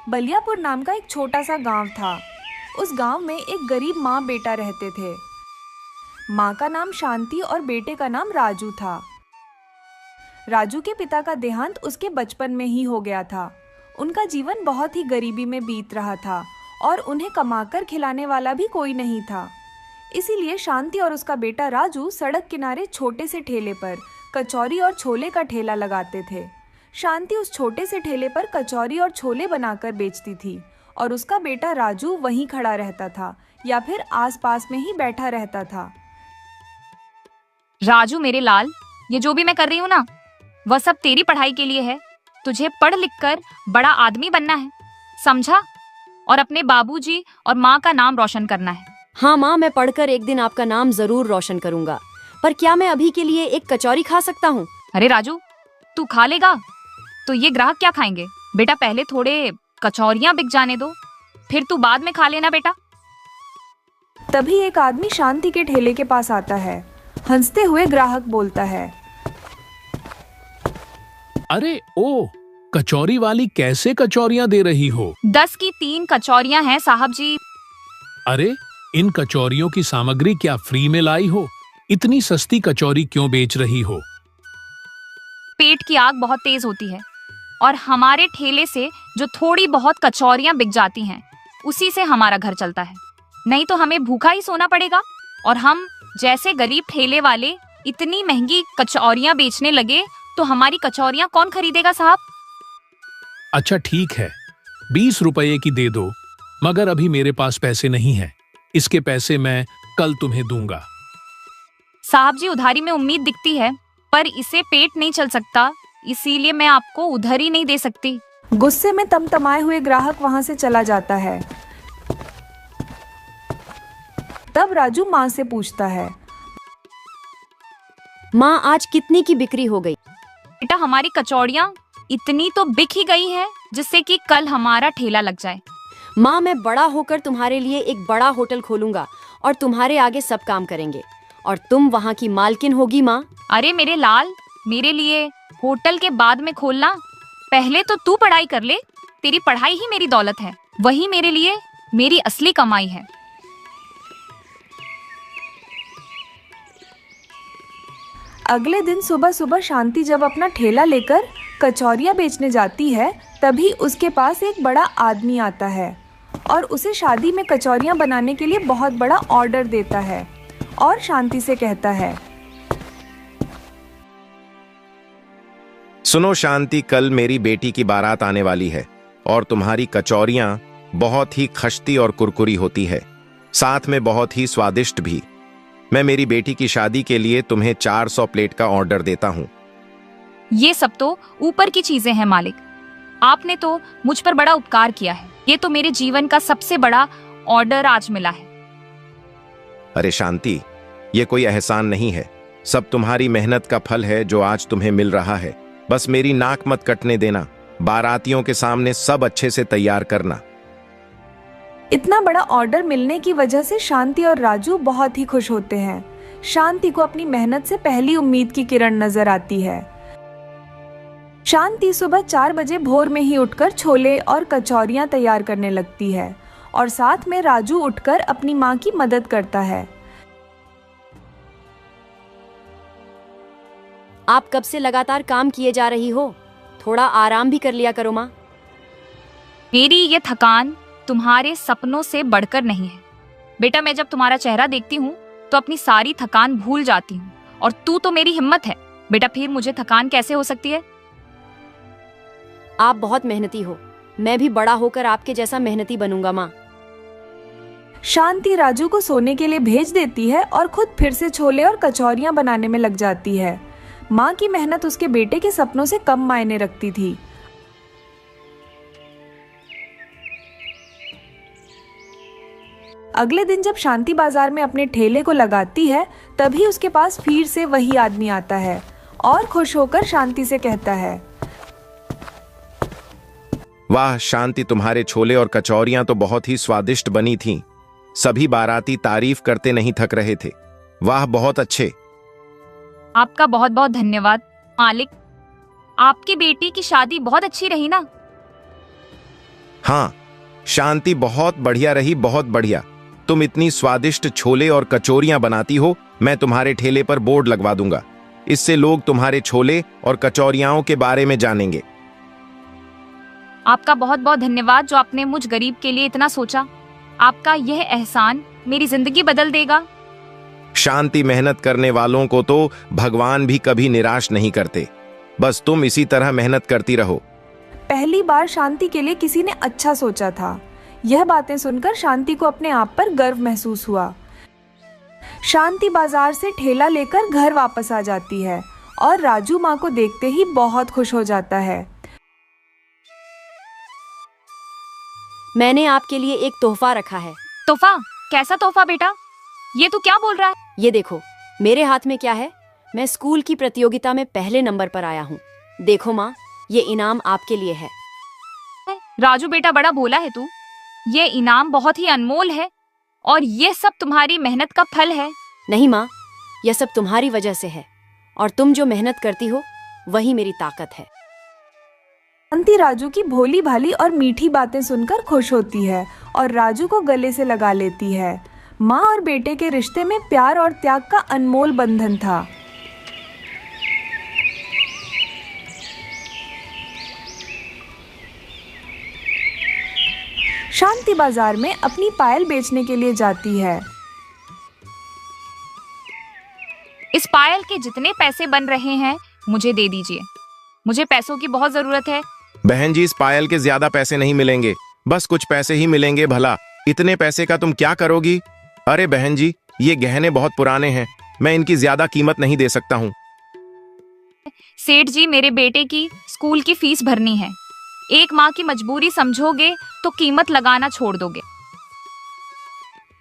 बलियापुर नाम का एक छोटा सा गांव था। उस गांव में एक गरीब माँ बेटा रहते थे। माँ का नाम शांति और बेटे का नाम राजू था। राजू के पिता का देहांत उसके बचपन में ही हो गया था। उनका जीवन बहुत ही गरीबी में बीत रहा था और उन्हें कमाकर खिलाने वाला भी कोई नहीं था। इसीलिए शांति और उसका बेटा राजू सड़क किनारे छोटे से ठेले पर कचौरी और छोले का ठेला लगाते थे। शांति उस छोटे से ठेले पर कचौरी और छोले बनाकर बेचती थी और उसका बेटा राजू वहीं खड़ा रहता था या फिर आसपास में ही बैठा रहता था। राजू मेरे लाल, ये जो भी मैं कर रही हूँ ना, वह सब तेरी पढ़ाई के लिए है। तुझे पढ़ लिख कर बड़ा आदमी बनना है, समझा? और अपने बाबूजी और माँ का नाम रोशन करना है। हाँ माँ, मैं पढ़कर एक दिन आपका नाम जरूर रोशन करूंगा, पर क्या मैं अभी के लिए एक कचौरी खा सकता हूँ? अरे राजू, तू खा लेगा तो ये ग्राहक क्या खाएंगे? बेटा पहले थोड़े कचौरियाँ बिक जाने दो, फिर तू बाद में खा लेना बेटा। तभी एक आदमी शांति के ठेले के पास आता है। हंसते हुए ग्राहक बोलता है, अरे ओ, कचौरी वाली कैसे कचौरियाँ दे रही हो? 10 की 3 कचौरियाँ हैं साहब जी। अरे इन कचौरियों की सामग्री क्या फ्री में लाई हो? इतनी सस्ती कचौरी क्यों बेच रही हो? पेट की आग बहुत तेज होती है और हमारे ठेले से जो थोड़ी बहुत कचौरियाँ बिक जाती हैं, उसी से हमारा घर चलता है। नहीं तो हमें भूखा ही सोना पड़ेगा। और हम जैसे गरीब ठेले वाले इतनी महंगी कचौरियाँ बेचने लगे तो हमारी कचौरियाँ कौन खरीदेगा साहब? अच्छा ठीक है, 20 रुपये की दे दो, मगर अभी मेरे पास पैसे नहीं है। इसके पैसे मैं कल तुम्हें दूंगा। साहब जी, उधारी में उम्मीद दिखती है, पर इसे पेट नहीं चल सकता, इसीलिए मैं आपको उधारी नहीं दे सकती। गुस्से में तमतमाए हुए ग्राहक वहां से चला जाता है। तब राजू माँ से पूछता है, माँ, आज कितनी की बिक्री हो गई? बेटा हमारी कचौड़ियाँ इतनी तो बिक ही गई हैं जिससे कि कल हमारा ठेला लग जाए। माँ, मैं बड़ा होकर तुम्हारे लिए एक बड़ा होटल खोलूंगा और तुम्हारे आगे सब काम करेंगे और तुम वहाँ की मालकिन होगी माँ। अरे मेरे लाल, मेरे लिए होटल के बाद में खोलना, पहले तो तू पढ़ाई कर ले। तेरी पढ़ाई ही मेरी दौलत है, वही मेरे लिए मेरी असली कमाई है। अगले दिन सुबह सुबह शांति जब अपना ठेला लेकर कचौरियाँ बेचने जाती है, तभी उसके पास एक बड़ा आदमी आता है और उसे शादी में कचौरियाँ बनाने के लिए बहुत बड़ा ऑर्डर देता है और शांति से कहता है, सुनो शांति, कल मेरी बेटी की बारात आने वाली है और तुम्हारी कचौरियाँ बहुत ही खश्ती और कुरकुरी होती है, साथ में बहुत ही स्वादिष्ट भी। मैं मेरी बेटी की शादी के लिए तुम्हें 400 प्लेट का ऑर्डर देता हूँ। ये सब तो ऊपर की चीजें हैं मालिक, आपने तो मुझ पर बड़ा उपकार किया है। ये तो मेरे जीवन का सबसे बड़ा ऑर्डर आज मिला है। अरे शांति, ये कोई एहसान नहीं है, सब तुम्हारी मेहनत का फल है जो आज तुम्हें मिल रहा है। बस मेरी नाक मत कटने देना, बारातियों के सामने सब अच्छे से तैयार करना। इतना बड़ा ऑर्डर मिलने की वजह से शांति और राजू बहुत ही खुश होते हैं। शांति को अपनी मेहनत से पहली उम्मीद की किरण नजर आती है। शांति सुबह 4 बजे भोर में ही उठकर छोले और कचौरियाँ तैयार करने लगती है और साथ में राजू उठकर अपनी माँ की मदद करता है। आप कब से लगातार काम किए जा रही हो? थोड़ा आराम भी कर लिया करो माँ। मेरी ये थकान तुम्हारे सपनों से बढ़कर नहीं है बेटा। मैं जब तुम्हारा चेहरा देखती हूँ तो अपनी सारी थकान भूल जाती हूँ, और तू तो मेरी हिम्मत है बेटा, फिर मुझे थकान कैसे हो सकती है? आप बहुत मेहनती हो, मैं भी बड़ा होकर आपके जैसा मेहनती बनूंगा माँ। शांति राजू को सोने के लिए भेज देती है और खुद फिर से छोले और कचौरियाँ बनाने में लग जाती है। माँ की मेहनत उसके बेटे के सपनों से कम मायने रखती थी। अगले दिन जब शांति बाजार में अपने ठेले को लगाती है, तभी उसके पास फिर से वही आदमी आता है और खुश होकर शांति से कहता है, वाह शांति, तुम्हारे छोले और कचौरियां तो बहुत ही स्वादिष्ट बनी थीं। सभी बाराती तारीफ करते नहीं थक रहे थे। वाह, बहुत अच्छे। आपका बहुत बहुत धन्यवाद मालिक, आपकी बेटी की शादी बहुत अच्छी रही ना? हाँ, शांति बहुत बढ़िया रही, बहुत बढ़िया। तुम इतनी स्वादिष्ट छोले और कचौरियां बनाती हो, मैं तुम्हारे ठेले पर बोर्ड लगवा दूंगा। इससे लोग तुम्हारे छोले और कचौरियाओं के बारे में जानेंगे। आपका बहुत बहुत धन्यवाद जो आपने मुझ गरीब के लिए इतना सोचा। आपका यह एहसान मेरी जिंदगी बदल देगा। शांति, मेहनत करने वालों को तो भगवान भी कभी निराश नहीं करते। बस तुम इसी तरह मेहनत करती रहो। पहली बार शांति के लिए किसी ने अच्छा सोचा था। यह बातें सुनकर शांति को अपने आप पर गर्व महसूस हुआ। शांति बाजार से ठेला लेकर घर वापस आ जाती है और राजू माँ को देखते ही बहुत खुश हो जाता है। मैंने आपके लिए एक तोहफा रखा है। तोहफा? कैसा तोहफा बेटा? ये तू क्या बोल रहा है? ये देखो, मेरे हाथ में क्या है। मैं स्कूल की प्रतियोगिता में पहले नंबर पर आया हूँ। देखो माँ, ये इनाम आपके लिए है। राजू बेटा, बड़ा भोला है तू। ये इनाम बहुत ही अनमोल है और ये सब तुम्हारी मेहनत का फल है। नहीं माँ, यह सब तुम्हारी वजह से है और तुम जो मेहनत करती हो वही मेरी ताकत है। शांति राजू की भोली भाली और मीठी बातें सुनकर खुश होती है और राजू को गले से लगा लेती है। माँ और बेटे के रिश्ते में प्यार और त्याग का अनमोल बंधन था। शांति बाजार में अपनी पायल बेचने के लिए जाती है। इस पायल के जितने पैसे बन रहे हैं मुझे दे दीजिए। मुझे पैसों की बहुत जरूरत है। बहन जी, इस पायल के ज्यादा पैसे नहीं मिलेंगे, बस कुछ पैसे ही मिलेंगे। भला इतने पैसे का तुम क्या करोगी? अरे बहन जी, ये गहने बहुत पुराने हैं, मैं इनकी ज्यादा कीमत नहीं दे सकता हूँ। सेठ जी, मेरे बेटे की स्कूल की फीस भरनी है। एक माँ की मजबूरी समझोगे तो कीमत लगाना छोड़ दोगे।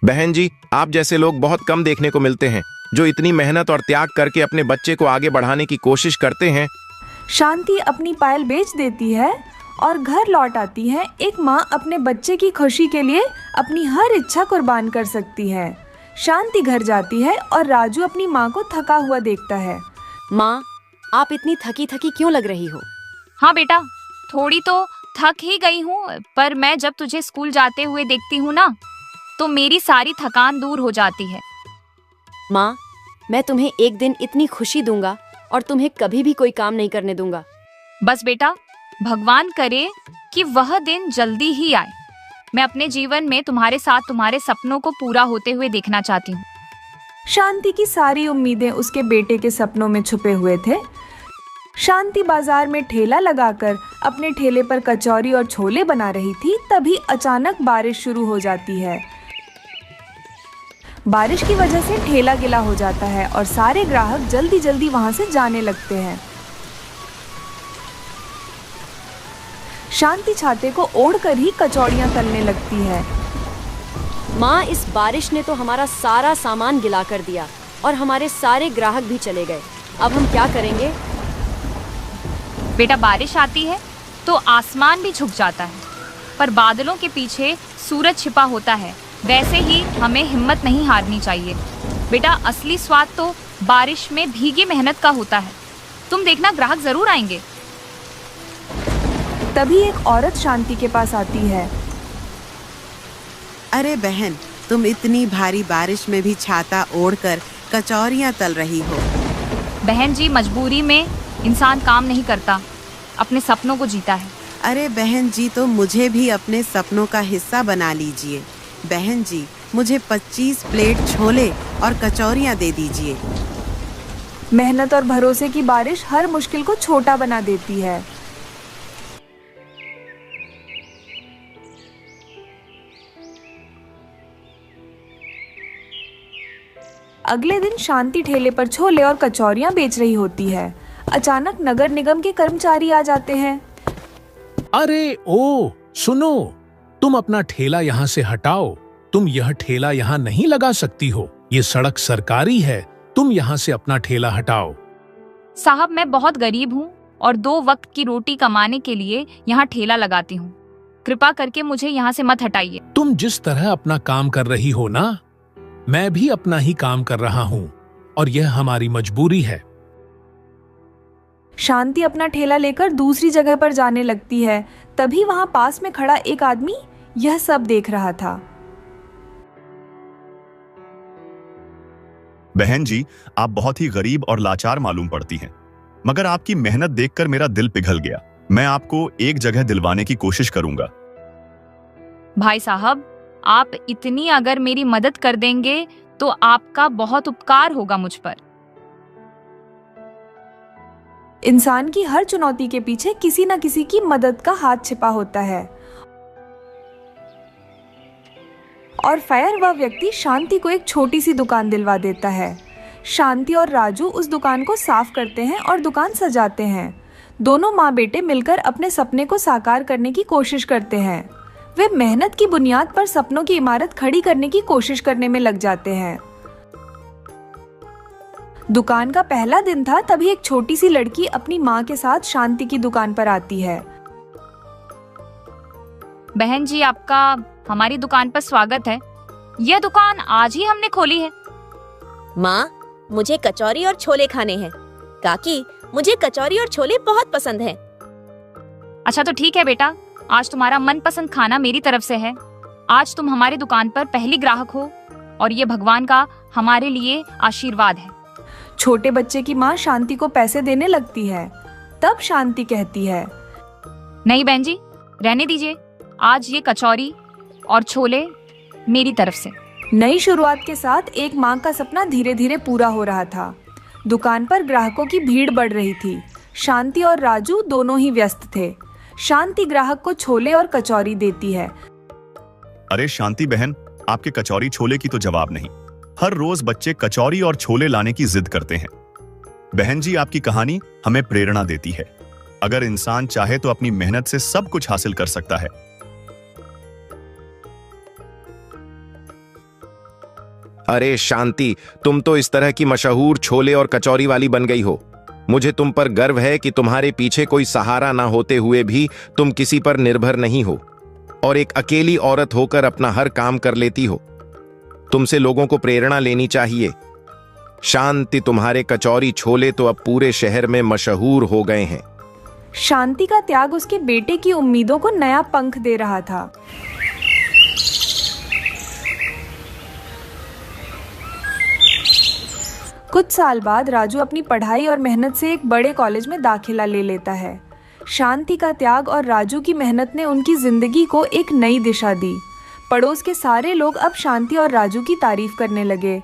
बहन जी, आप जैसे लोग बहुत कम देखने को मिलते हैं जो इतनी मेहनत और त्याग करके अपने बच्चे को आगे बढ़ाने की कोशिश करते हैं। शांति अपनी पायल बेच देती है और घर लौट आती है। एक माँ अपने बच्चे की खुशी के लिए अपनी हर इच्छा कुर्बान कर सकती है। शांति घर जाती है और राजू अपनी माँ को थका हुआ देखता है। माँ, आप इतनी थकी थकी क्यों लग रही हो? हाँ बेटा, थोड़ी तो थक ही गई हूँ, पर मैं जब तुझे स्कूल जाते हुए देखती हूँ ना, तो मेरी सारी थकान दूर हो जाती है। माँ, मैं तुम्हें एक दिन इतनी खुशी दूंगा और तुम्हें कभी भी कोई काम नहीं करने दूंगा। बस बेटा, भगवान करे कि वह दिन जल्दी ही आए। मैं अपने जीवन में तुम्हारे साथ तुम्हारे सपनों को पूरा होते हुए देखना चाहती हूँ। शांति की सारी उम्मीदें उसके बेटे के सपनों में छुपे हुए थे। शांति बाजार में ठेला लगाकर अपने ठेले पर कचौरी और छोले बना रही थी, तभी अचानक बारिश शुरू हो जाती है। बारिश की वजह से ठेला गिला हो जाता है और सारे ग्राहक जल्दी जल्दी वहां से जाने लगते हैं। शांति छाते को ओढ़कर ही कचौड़ियां तलने लगती है। माँ, इस बारिश ने तो हमारा सारा सामान गिला कर दिया और हमारे सारे ग्राहक भी चले गए। अब हम क्या करेंगे? बेटा, बारिश आती है तो आसमान भी झुक जाता है, पर बादलों के पीछे सूरज छिपा होता है। वैसे ही हमें हिम्मत नहीं हारनी चाहिए। बेटा, असली स्वाद तो बारिश में भीगी मेहनत का होता है। तुम देखना, ग्राहक जरूर आएंगे। तभी एक औरत शांति के पास आती है। अरे बहन, तुम इतनी भारी बारिश में भी छाता ओढ़कर कचौरियां तल रही हो। बहन जी, मजबूरी में इंसान काम नहीं करता, अपने सपनों को जीता है। अरे बहन जी, तो मुझे भी अपने सपनों का हिस्सा बना लीजिए। बहन जी, मुझे 25 प्लेट छोले और कचौरियां दे दीजिए। मेहनत और भरोसे की बारिश हर मुश्किल को छोटा बना देती है। अगले दिन शांति ठेले पर छोले और कचौरियां बेच रही होती है। अचानक नगर निगम के कर्मचारी आ जाते हैं। अरे ओ सुनो, तुम अपना ठेला यहाँ से हटाओ। तुम यह ठेला यहाँ नहीं लगा सकती हो, ये सड़क सरकारी है। तुम यहाँ से अपना ठेला हटाओ। साहब, मैं बहुत गरीब हूँ और 2 वक्त की रोटी कमाने के लिए यहाँ ठेला लगाती हूँ। कृपा करके मुझे यहाँ से मत हटाइए। तुम जिस तरह अपना काम कर रही हो ना, मैं भी अपना ही काम कर रहा हूँ और यह हमारी मजबूरी है। शांति अपना ठेला लेकर दूसरी जगह पर जाने लगती है। तभी वहां पास में खड़ा एक आदमी यह सब देख रहा था। बहन जी, आप बहुत ही गरीब और लाचार मालूम पड़ती हैं, मगर आपकी मेहनत देखकर मेरा दिल पिघल गया। मैं आपको एक जगह दिलवाने की कोशिश करूंगा। भाई साहब, आप इतनी अगर मेरी मदद कर देंगे तो आपका बहुत उपकार होगा मुझ पर। इंसान की हर चुनौती के पीछे किसी न किसी की मदद का हाथ छिपा होता है। और फायर वह व्यक्ति शांति को एक छोटी सी दुकान दिलवा देता है। शांति और राजू उस दुकान को साफ करते हैं और दुकान सजाते हैं। दोनों माँ बेटे मिलकर अपने सपने को साकार करने की कोशिश करते हैं। वे मेहनत की बुनियाद पर सपनों की इमारत खड़ी करने की कोशिश करने में लग जाते हैं। दुकान का पहला दिन था, तभी एक छोटी सी लड़की अपनी माँ के साथ शांति की दुकान पर आती है। बहन जी, आपका हमारी दुकान पर स्वागत है। यह दुकान आज ही हमने खोली है। माँ, मुझे कचौरी और छोले खाने हैं। काकी, मुझे कचौरी और छोले बहुत पसंद हैं। अच्छा तो ठीक है बेटा, आज तुम्हारा मनपसंद खाना मेरी तरफ से है। आज तुम हमारी दुकान पर पहली ग्राहक हो और ये भगवान का हमारे लिए आशीर्वाद है। छोटे बच्चे की माँ शांति को पैसे देने लगती है। तब शांति कहती है, नहीं बहन जी, रहने दीजिए। आज ये कचौरी और छोले मेरी तरफ से। नई शुरुआत के साथ एक माँ का सपना धीरे धीरे पूरा हो रहा था। दुकान पर ग्राहकों की भीड़ बढ़ रही थी। शांति और राजू दोनों ही व्यस्त थे। शांति ग्राहक को छोले और कचौरी देती है। अरे शांति बहन, आपके कचौरी छोले की तो जवाब नहीं। हर रोज बच्चे कचौरी और छोले लाने की जिद करते हैं। बहन जी, आपकी कहानी हमें प्रेरणा देती है। अगर इंसान चाहे तो अपनी मेहनत से सब कुछ हासिल कर सकता है। अरे शांति, तुम तो इस तरह की मशहूर छोले और कचौरी वाली बन गई हो। मुझे तुम पर गर्व है कि तुम्हारे पीछे कोई सहारा ना होते हुए भी तुम किसी पर निर्भर नहीं हो और एक अकेली औरत होकर अपना हर काम कर लेती हो। तुमसे लोगों को प्रेरणा लेनी चाहिए। शांति, तुम्हारे कचौरी छोले तो अब पूरे शहर में मशहूर हो गए हैं। शांति का त्याग उसके बेटे की उम्मीदों को नया पंख दे रहा था। कुछ साल बाद राजू अपनी पढ़ाई और मेहनत से एक बड़े कॉलेज में दाखिला ले लेता है। शांति का त्याग और राजू की मेहनत ने उनकी जिंदगी को एक नई दिशा दी। पड़ोस के सारे लोग अब शांति और राजू की तारीफ करने लगे।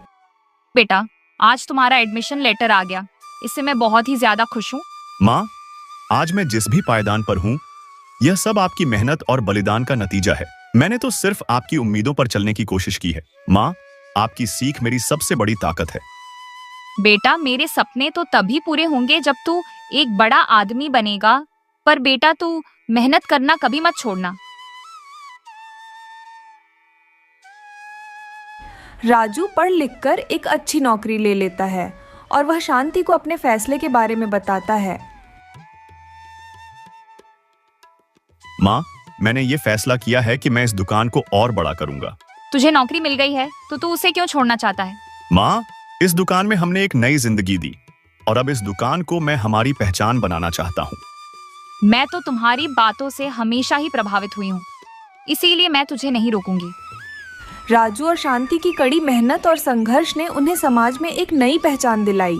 बेटा, आज तुम्हारा एडमिशन लेटर आ गया। इससे मैं बहुत ही ज्यादा खुश हूँ। माँ, आज मैं जिस भी पायदान पर हूँ, यह सब आपकी मेहनत और बलिदान का नतीजा है। मैंने तो सिर्फ आपकी उम्मीदों पर चलने की कोशिश की है। माँ, आपकी सीख मेरी सबसे बड़ी ताकत है। बेटा, मेरे सपने तो तभी पूरे होंगे जब तू एक बड़ा आदमी बनेगा। पर बेटा, तू मेहनत करना कभी मत छोड़ना। राजू पढ़ लिखकर एक अच्छी नौकरी ले लेता है और वह शांति को अपने फैसले के बारे में बताता है। माँ, मैंने ये फैसला किया है कि मैं इस दुकान को और बड़ा करूंगा। तुझे नौकरी मिल गई है तो तू उसे क्यों छोड़ना चाहता है? माँ, इस दुकान में हमने एक नई जिंदगी दी और अब इस दुकान को मैं हमारी पहचान बनाना चाहता हूँ। मैं तो तुम्हारी बातों से हमेशा ही प्रभावित हुई हूँ, इसीलिए मैं तुझे नहीं रोकूंगी। राजू और शांति की कड़ी मेहनत और संघर्ष ने उन्हें समाज में एक नई पहचान दिलाई।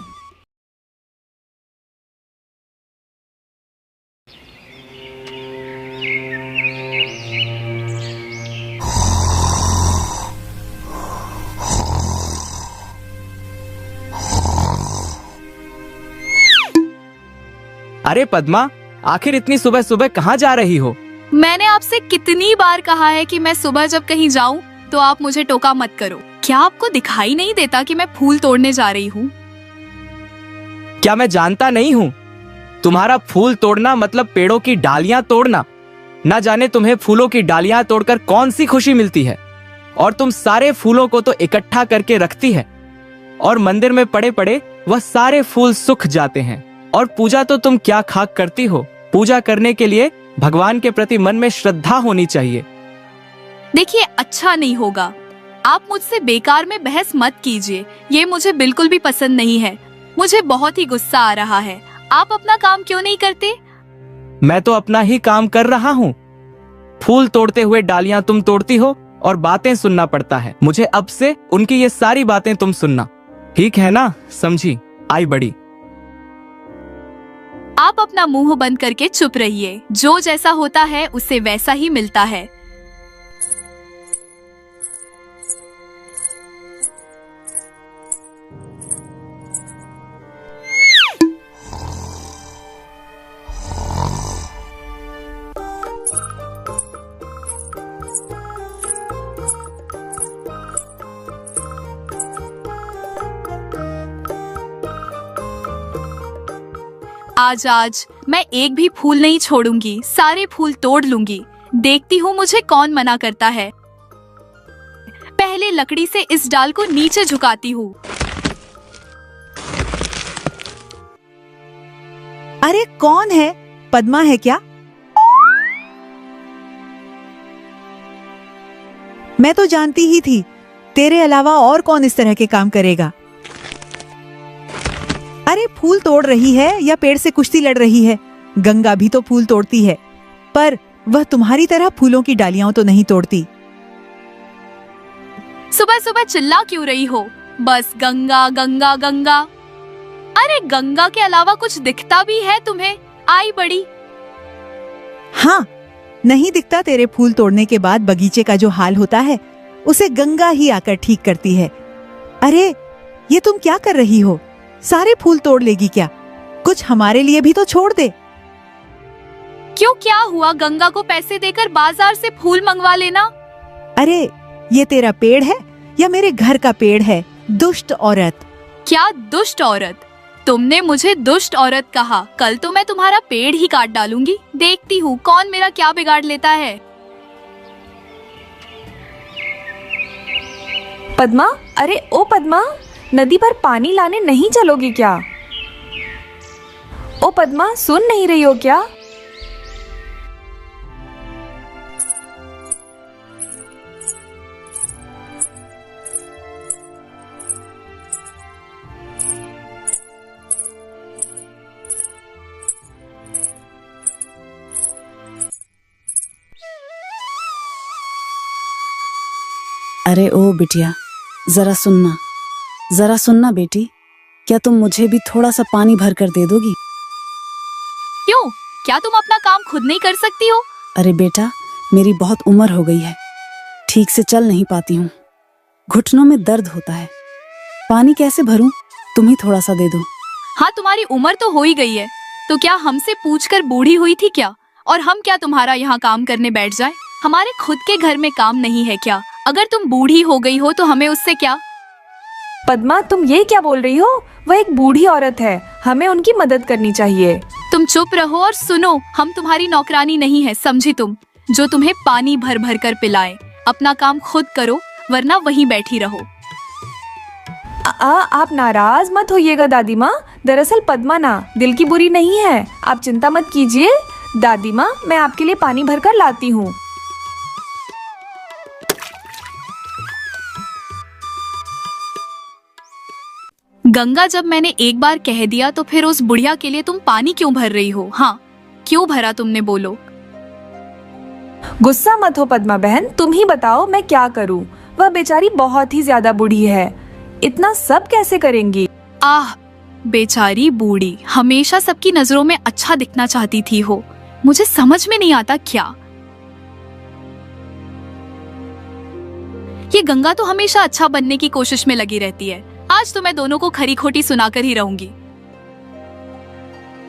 अरे पद्मा, आखिर इतनी सुबह सुबह कहाँ जा रही हो? मैंने आपसे कितनी बार कहा है कि मैं सुबह जब कहीं जाऊं तो आप मुझे टोका मत करो। क्या आपको दिखाई नहीं देता कि मैं फूल तोड़ने जा रही हूँ? क्या मैं जानता नहीं हूँ? तुम्हारा फूल तोड़ना मतलब पेड़ों की डालियां तोड़ना। ना जाने तुम्हें फूलों की डालियां तोड़कर कौन सी खुशी मिलती है। और तुम सारे फूलों को तो इकट्ठा करके रखती है और मंदिर में पड़े पड़े वह सारे फूल सूख जाते हैं। और पूजा तो तुम क्या खाक करती हो। पूजा करने के लिए भगवान के प्रति मन में श्रद्धा होनी चाहिए। देखिए, अच्छा नहीं होगा। आप मुझसे बेकार में बहस मत कीजिए। ये मुझे बिल्कुल भी पसंद नहीं है। मुझे बहुत ही गुस्सा आ रहा है। आप अपना काम क्यों नहीं करते? मैं तो अपना ही काम कर रहा हूँ। फूल तोड़ते हुए डालियां तुम तोड़ती हो और बातें सुनना पड़ता है मुझे। अब से उनकी ये सारी बातें तुम सुनना, ठीक है ना? समझी? आई बड़ी। आप अपना मुंह बंद करके चुप रहिए। जो जैसा होता है उसे वैसा ही मिलता है। आज मैं एक भी फूल नहीं छोड़ूंगी, सारे फूल तोड़ लूंगी। देखती हूँ मुझे कौन मना करता है। पहले लकड़ी से इस डाल को नीचे झुकाती हूँ। अरे कौन है? पद्मा है क्या? मैं तो जानती ही थी, तेरे अलावा और कौन इस तरह के काम करेगा। अरे फूल तोड़ रही है या पेड़ से कुश्ती लड़ रही है? गंगा भी तो फूल तोड़ती है, पर वह तुम्हारी तरह फूलों की डालियां तो नहीं तोड़ती। सुबह सुबह चिल्ला क्यों रही हो? बस गंगा गंगा गंगा। अरे गंगा के अलावा कुछ दिखता भी है तुम्हें? आई बड़ी। हाँ, नहीं दिखता? तेरे फूल तोड़ने के बाद बगीचे का जो हाल होता है उसे गंगा ही आकर ठीक करती है। अरे ये तुम क्या कर रही हो? सारे फूल तोड़ लेगी क्या? कुछ हमारे लिए भी तो छोड़ दे। क्यों, क्या हुआ? गंगा को पैसे देकर बाजार से फूल मंगवा लेना। अरे ये तेरा पेड़ है या मेरे घर का पेड़ है? दुष्ट औरत। क्या दुष्ट औरत? तुमने मुझे दुष्ट औरत कहा। कल तो मैं तुम्हारा पेड़ ही काट डालूंगी। देखती हूँ कौन मेरा क्या बिगाड़ लेता है। पद्मा, अरे ओ पद्मा, नदी पर पानी लाने नहीं चलोगी क्या? ओ पद्मा, सुन नहीं रही हो क्या? अरे ओ बिटिया, जरा सुनना बेटी, क्या तुम मुझे भी थोड़ा सा पानी भर कर दे दोगी? क्यों, क्या तुम अपना काम खुद नहीं कर सकती हो? अरे बेटा, मेरी बहुत उम्र हो गई है, ठीक से चल नहीं पाती हूँ, घुटनों में दर्द होता है। पानी कैसे भरूं? तुम ही थोड़ा सा दे दो। हाँ, तुम्हारी उम्र तो हो ही गई है, तो क्या हमसे पूछकर बूढ़ी हुई थी क्या? और हम क्या तुम्हारा यहाँ काम करने बैठ जाए? हमारे खुद के घर में काम नहीं है क्या? अगर तुम बूढ़ी हो गई हो तो हमें उससे क्या? पद्मा, तुम ये क्या बोल रही हो? वह एक बूढ़ी औरत है, हमें उनकी मदद करनी चाहिए। तुम चुप रहो और सुनो, हम तुम्हारी नौकरानी नहीं है, समझी तुम, जो तुम्हें पानी भर भर कर पिलाए। अपना काम खुद करो, वरना वहीं बैठी रहो। आप नाराज मत होइएगा दादी माँ। दरअसल पद्मा ना दिल की बुरी नहीं है, आप चिंता मत कीजिए। दादी माँ, मैं आपके लिए पानी भरकर लाती हूँ। गंगा, जब मैंने एक बार कह दिया तो फिर उस बुढ़िया के लिए तुम पानी क्यों भर रही हो? हाँ, क्यों भरा तुमने, बोलो। गुस्सा मत हो पद्मा बहन, तुम ही बताओ मैं क्या करूं? वह बेचारी बहुत ही ज्यादा बूढ़ी है, इतना सब कैसे करेंगी? आह, बेचारी बूढ़ी, हमेशा सबकी नजरों में अच्छा दिखना चाहती थी हो। मुझे समझ में नहीं आता क्या। ये गंगा तो हमेशा अच्छा बनने की कोशिश में लगी रहती है। आज तो मैं दोनों को खरी खोटी सुनाकर ही रहूंगी।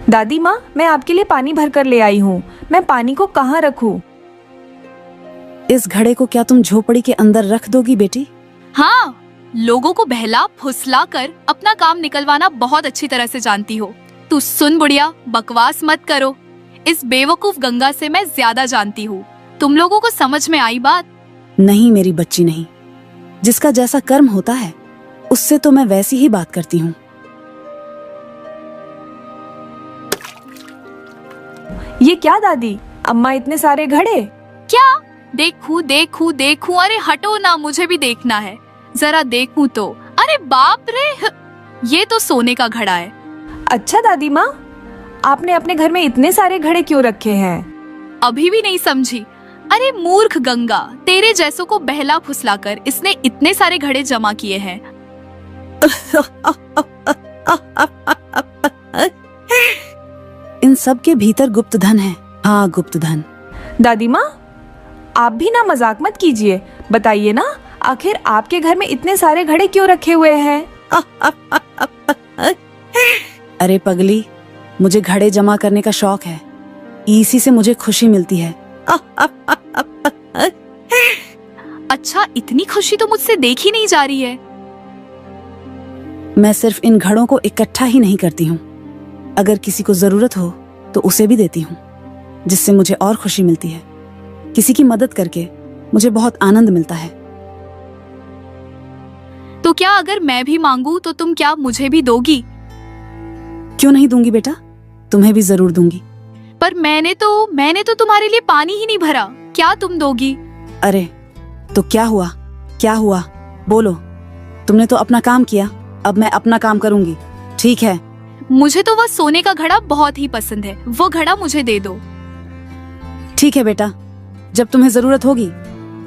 दादी माँ, मैं आपके लिए पानी भर कर ले आई हूँ। मैं पानी को कहाँ रखूँ? इस घड़े को क्या तुम झोपड़ी के अंदर रख दोगी बेटी? हाँ, लोगों को बहला फुसला कर अपना काम निकलवाना बहुत अच्छी तरह से जानती हो। तू सुन बुढ़िया, बकवास मत करो। इस बेवकूफ गंगा से मैं ज्यादा जानती हूँ। तुम लोगों को समझ में आई बात? नहीं मेरी बच्ची, नहीं। जिसका जैसा कर्म होता है उससे तो मैं वैसी ही बात करती हूँ। ये क्या दादी, अम्मा इतने सारे घड़े? क्या? देखूं देखूं देखूं, अरे हटो ना, मुझे भी देखना है। जरा देखूं तो। अरे बाप रे, ये तो सोने का घड़ा है। अच्छा दादी माँ, आपने अपने घर में इतने सारे घड़े क्यों रखे हैं? अभी भी नहीं समझी? अरे मूर्ख गंगा, तेरे जैसों को बहला फुसलाकर इसने इतने सारे घड़े जमा किए हैं। इन सब के भीतर गुप्त धन है। हाँ, गुप्त धन। दादी माँ, आप भी ना मजाक मत कीजिए। बताइए ना, आखिर आपके घर में इतने सारे घड़े क्यों रखे हुए हैं? अरे पगली, मुझे घड़े जमा करने का शौक है। इसी से मुझे खुशी मिलती है। अच्छा, इतनी खुशी तो मुझसे देखी नहीं जा रही है। मैं सिर्फ इन घड़ों को इकट्ठा ही नहीं करती हूँ, अगर किसी को जरूरत हो तो उसे भी देती हूँ, जिससे मुझे और खुशी मिलती है। किसी की मदद करके मुझे बहुत आनंद मिलता है। तो क्या अगर मैं भी मांगू तो तुम क्या मुझे भी दोगी? क्यों नहीं दूंगी बेटा, तुम्हें भी जरूर दूंगी। पर मैंने तो तुम्हारे लिए पानी ही नहीं भरा, क्या तुम दोगी? अरे तो क्या हुआ? क्या हुआ? बोलो। तुमने तो अपना काम किया, अब मैं अपना काम करूंगी, ठीक है? मुझे तो वह सोने का घड़ा बहुत ही पसंद है, वो घड़ा मुझे दे दो। ठीक है बेटा, जब तुम्हें जरूरत होगी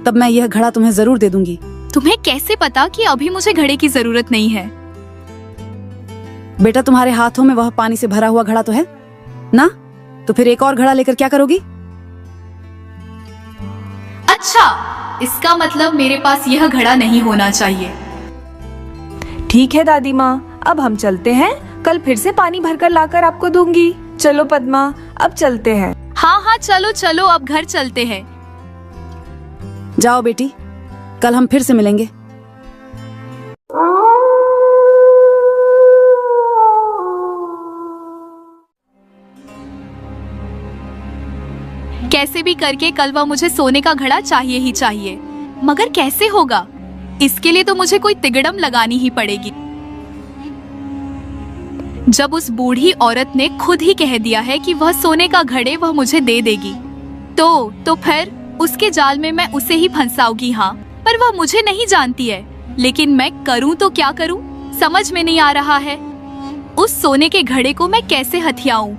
तब मैं यह घड़ा तुम्हें जरूर दे दूंगी। तुम्हें कैसे पता कि अभी मुझे घड़े की जरूरत नहीं है? बेटा, तुम्हारे हाथों में वह पानी से भरा हुआ घड़ा तो है ना? तो फिर एक और घड़ा लेकर क्या करोगी? अच्छा, इसका मतलब मेरे पास यह घड़ा नहीं होना चाहिए। ठीक है दादी माँ, अब हम चलते हैं। कल फिर से पानी भरकर लाकर आपको दूंगी। चलो पद्मा, अब चलते हैं। हाँ हाँ, चलो चलो, अब घर चलते हैं। जाओ बेटी, कल हम फिर से मिलेंगे। कैसे भी करके कल वह मुझे सोने का घड़ा चाहिए ही चाहिए, मगर कैसे होगा? इसके लिए तो मुझे कोई तिगड़म लगानी ही पड़ेगी। जब उस बूढ़ी औरत ने खुद ही कह दिया है कि वह सोने का घड़े वह मुझे दे देगी, तो फिर उसके जाल में मैं उसे ही फंसाऊंगी। हाँ, पर वह मुझे नहीं जानती है। लेकिन मैं करूं तो क्या करूं, समझ में नहीं आ रहा है। उस सोने के घड़े को मैं कैसे हथियाऊं?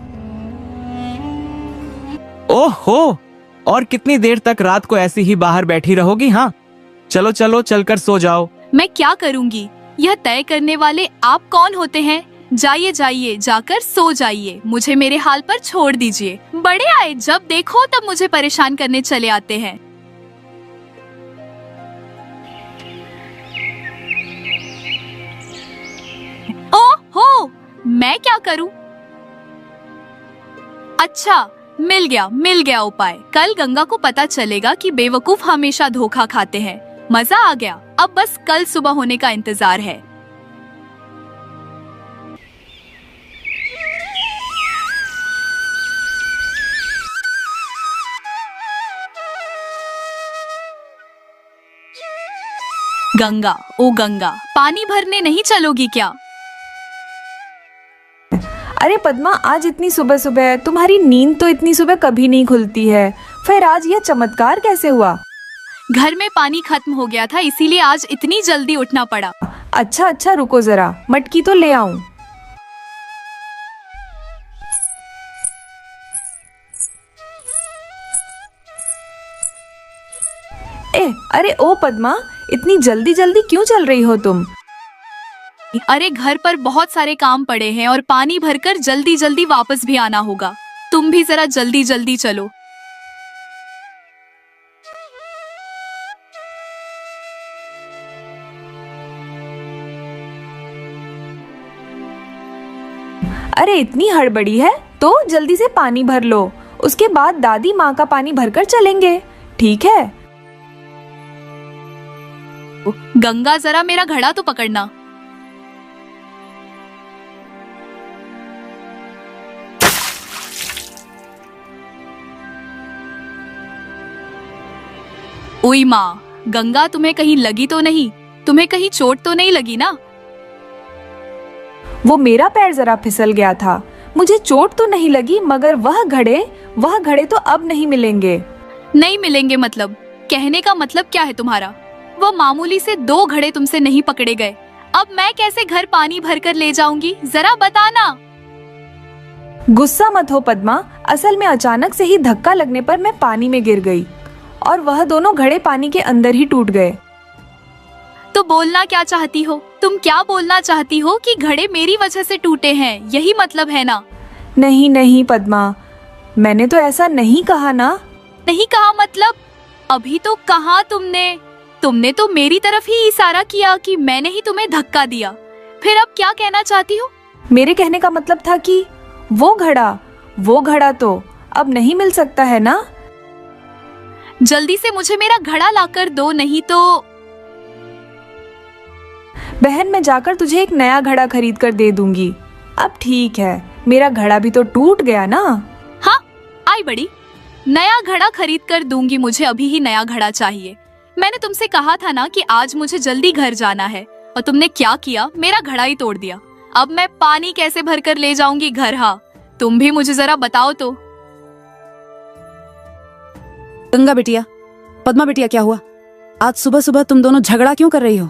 ओहो, और कितनी देर तक रात को ऐसी ही बाहर बैठी रहोगी? हाँ, चलो चलो, चलकर सो जाओ। मैं क्या करूंगी, यह तय करने वाले आप कौन होते हैं? जाइए जाइए, जाकर सो जाइए, मुझे मेरे हाल पर छोड़ दीजिए। बड़े आए, जब देखो तब मुझे परेशान करने चले आते हैं। ओहो, मैं क्या करूं? अच्छा, मिल गया उपाय। कल गंगा को पता चलेगा कि बेवकूफ हमेशा धोखा खाते हैं। मजा आ गया, अब बस कल सुबह होने का इंतजार है। गंगा, ओ गंगा, पानी भरने नहीं चलोगी क्या? अरे पद्मा, आज इतनी सुबह सुबह? तुम्हारी नींद तो इतनी सुबह कभी नहीं खुलती है, फिर आज यह चमत्कार कैसे हुआ? घर में पानी खत्म हो गया था, इसीलिए आज इतनी जल्दी उठना पड़ा। अच्छा, रुको जरा, मटकी तो ले आऊं। अरे ओ पद्मा, इतनी जल्दी जल्दी क्यों चल रही हो तुम? अरे घर पर बहुत सारे काम पड़े हैं और पानी भरकर जल्दी जल्दी वापस भी आना होगा। तुम भी जरा जल्दी जल्दी चलो। अरे इतनी हड़बड़ी है तो जल्दी से पानी भर लो, उसके बाद दादी माँ का पानी भरकर चलेंगे, ठीक है? गंगा, जरा मेरा घड़ा तो पकड़ना। ओई माँ, गंगा, तुम्हें कहीं लगी तो नहीं? तुम्हें कहीं चोट तो नहीं लगी ना? वो मेरा पैर जरा फिसल गया था, मुझे चोट तो नहीं लगी, मगर वह घड़े तो अब नहीं मिलेंगे। नहीं मिलेंगे मतलब? कहने का मतलब क्या है तुम्हारा? वो मामूली से 2 घड़े तुमसे नहीं पकड़े गए, अब मैं कैसे घर पानी भरकर ले जाऊंगी, जरा बताना। गुस्सा मत हो पद्मा, असल में अचानक से ही धक्का लगने पर मैं पानी में गिर गई और वह दोनों घड़े पानी के अंदर ही टूट गए। तो बोलना क्या चाहती हो? तुम क्या बोलना चाहती हो कि घड़े मेरी वजह से टूटे हैं, यही मतलब है ना? नहीं नहीं पद्मा, मैंने तो ऐसा नहीं कहा ना। नहीं कहा मतलब? अभी तो कहा तुमने तो मेरी तरफ ही इशारा किया कि मैंने ही तुम्हें धक्का दिया। फिर अब क्या कहना चाहती हो? मेरे कहने का मतलब था कि वो घड़ा तो अब नहीं मिल सकता है ना। जल्दी से मुझे मेरा घड़ा लाकर दो, नहीं तो। बहन, मैं जाकर तुझे एक नया घड़ा खरीद कर दे दूंगी। अब ठीक है, मेरा घड़ा भी तो टूट गया ना। हाँ, आई बड़ी, नया घड़ा खरीद कर दूंगी। मुझे अभी ही नया घड़ा चाहिए। मैंने तुमसे कहा था ना कि आज मुझे जल्दी घर जाना है, और तुमने क्या किया? मेरा घड़ा ही तोड़ दिया। अब मैं पानी कैसे भरकर ले जाऊंगी घर? हाँ, तुम भी मुझे जरा बताओ तो। गंगा बिटिया, पद्मा बिटिया, क्या हुआ? आज सुबह सुबह तुम दोनों झगड़ा क्यों कर रही हो?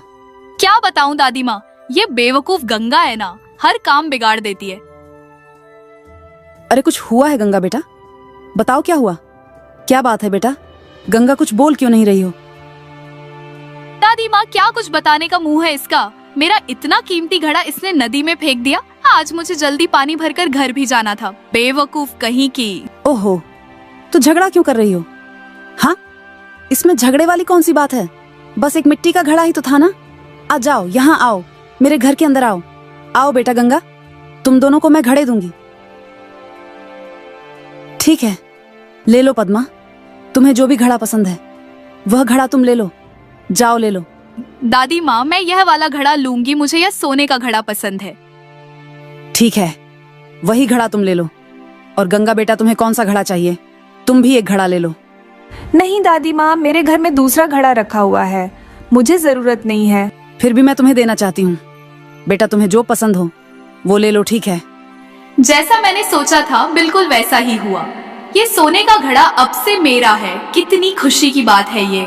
क्या बताऊं दादी माँ, ये बेवकूफ गंगा है ना, हर काम बिगाड़ देती है। अरे कुछ हुआ है गंगा बेटा? बताओ क्या हुआ? क्या बात है बेटा? गंगा कुछ बोल क्यों नहीं रही हो? दादी माँ, क्या कुछ बताने का मुंह है इसका? मेरा इतना कीमती घड़ा इसने नदी में फेंक दिया। आज मुझे जल्दी पानी भरकर घर भी जाना था। बेवकूफ कहीं की। ओहो, तो झगड़ा क्यों कर रही हो? हाँ, इसमें झगड़े वाली कौन सी बात है? बस एक मिट्टी का घड़ा ही तो था ना। आ जाओ, यहाँ आओ, मेरे घर के अंदर आओ। आओ बेटा गंगा, तुम दोनों को मैं घड़े दूंगी। ठीक है, ले लो पद्मा, तुम्हें जो भी घड़ा पसंद है वह घड़ा तुम ले लो। जाओ ले लो। दादी माँ, मैं यह वाला घड़ा लूंगी, मुझे यह सोने का घड़ा पसंद है। ठीक है, वही घड़ा तुम ले लो। और गंगा बेटा, तुम्हें कौन सा घड़ा चाहिए? तुम भी एक घड़ा ले लो। नहीं दादी माँ, मेरे घर में दूसरा घड़ा रखा हुआ है, मुझे जरूरत नहीं है। फिर भी मैं तुम्हें देना चाहती हूँ। बेटा, तुम्हें जो पसंद हो वो ले लो, ठीक है? जैसा मैंने सोचा था बिल्कुल वैसा ही हुआ। ये सोने का घड़ा अब से मेरा है। कितनी खुशी की बात है ये।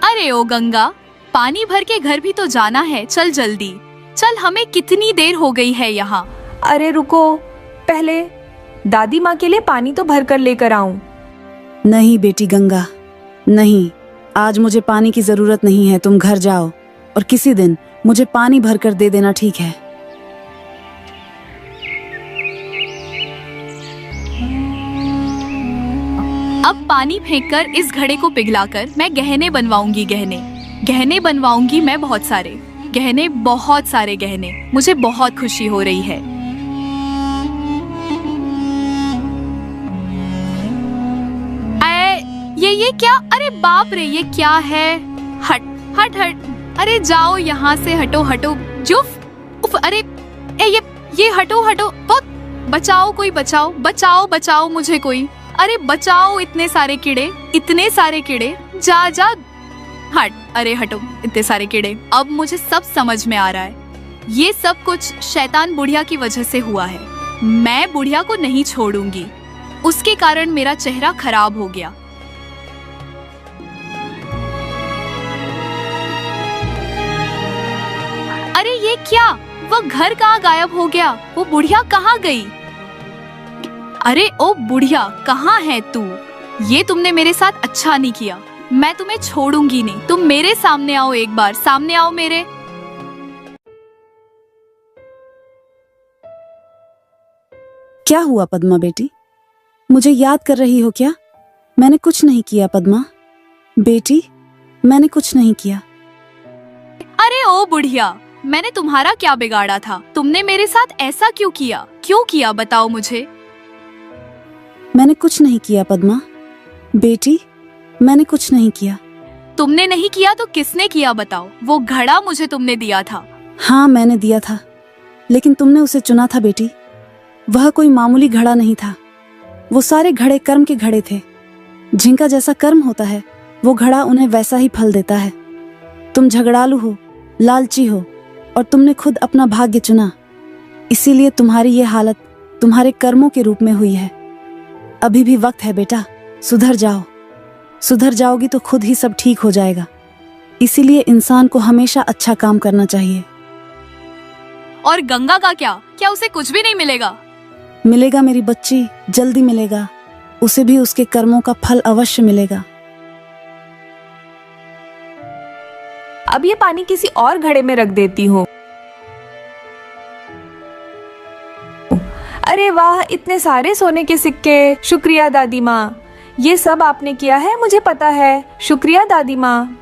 अरे ओ गंगा, पानी भर के घर भी तो जाना है, चल जल्दी चल, हमें कितनी देर हो गई है यहाँ। अरे रुको, पहले दादी माँ के लिए पानी तो भर कर लेकर आऊं। नहीं बेटी गंगा, नहीं, आज मुझे पानी की जरूरत नहीं है। तुम घर जाओ और किसी दिन मुझे पानी भर कर दे देना, ठीक है? अब पानी फेंककर इस घड़े को पिघलाकर मैं गहने बनवाऊंगी। गहने बनवाऊंगी मैं, बहुत सारे गहने। मुझे बहुत खुशी हो रही है। ये क्या? अरे बाप रे, ये क्या है? हट हट हट, अरे जाओ यहाँ से, हटो। जुफ उफ, अरे ये हटो। बहुत बचाओ, कोई बचाओ मुझे कोई। अरे बचाओ, इतने सारे कीड़े। जा हट, अरे हटो, इतने सारे कीड़े। अब मुझे सब समझ में आ रहा है। ये सब कुछ शैतान बुढ़िया की वजह से हुआ है। मैं बुढ़िया को नहीं छोड़ूंगी, उसके कारण मेरा चेहरा खराब हो गया। अरे ये क्या? वो घर कहाँ गायब हो गया? वो बुढ़िया कहाँ गई? अरे ओ बुढ़िया, कहाँ है तू? ये तुमने मेरे साथ अच्छा नहीं किया। मैं तुम्हें छोड़ूंगी नहीं। तुम मेरे सामने आओ, एक बार सामने आओ मेरे। क्या हुआ पद्मा बेटी? मुझे याद कर रही हो क्या? मैंने कुछ नहीं किया पद्मा बेटी, मैंने कुछ नहीं किया। अरे ओ बुढ़िया, मैंने तुम्हारा क्या बिगाड़ा था? तुमने मेरे साथ ऐसा क्यों किया? बताओ मुझे। मैंने कुछ नहीं किया पद्मा बेटी, मैंने कुछ नहीं किया। तुमने नहीं किया तो किसने किया बताओ? वो घड़ा मुझे तुमने दिया था। हाँ, मैंने दिया था, लेकिन तुमने उसे चुना था बेटी। वह कोई मामूली घड़ा नहीं था। वो सारे घड़े कर्म के घड़े थे। जिनका जैसा कर्म होता है वो घड़ा उन्हें वैसा ही फल देता है। तुम झगड़ालू हो, लालची हो, और तुमने खुद अपना भाग्य चुना। इसीलिए तुम्हारी ये हालत तुम्हारे कर्मों के रूप में हुई है। अभी भी वक्त है बेटा, सुधर जाओ। सुधर जाओगी तो खुद ही सब ठीक हो जाएगा। इसीलिए इंसान को हमेशा अच्छा काम करना चाहिए। और गंगा का क्या? क्या उसे कुछ भी नहीं मिलेगा? मिलेगा मेरी बच्ची, जल्दी मिलेगा। उसे भी उसके कर्मों का फल अवश्य मिलेगा। अब ये पानी किसी और घड़े में रख देती हूँ। अरे वाह, इतने सारे सोने के सिक्के। शुक्रिया दादी माँ, ये सब आपने किया है, मुझे पता है। शुक्रिया दादी माँ।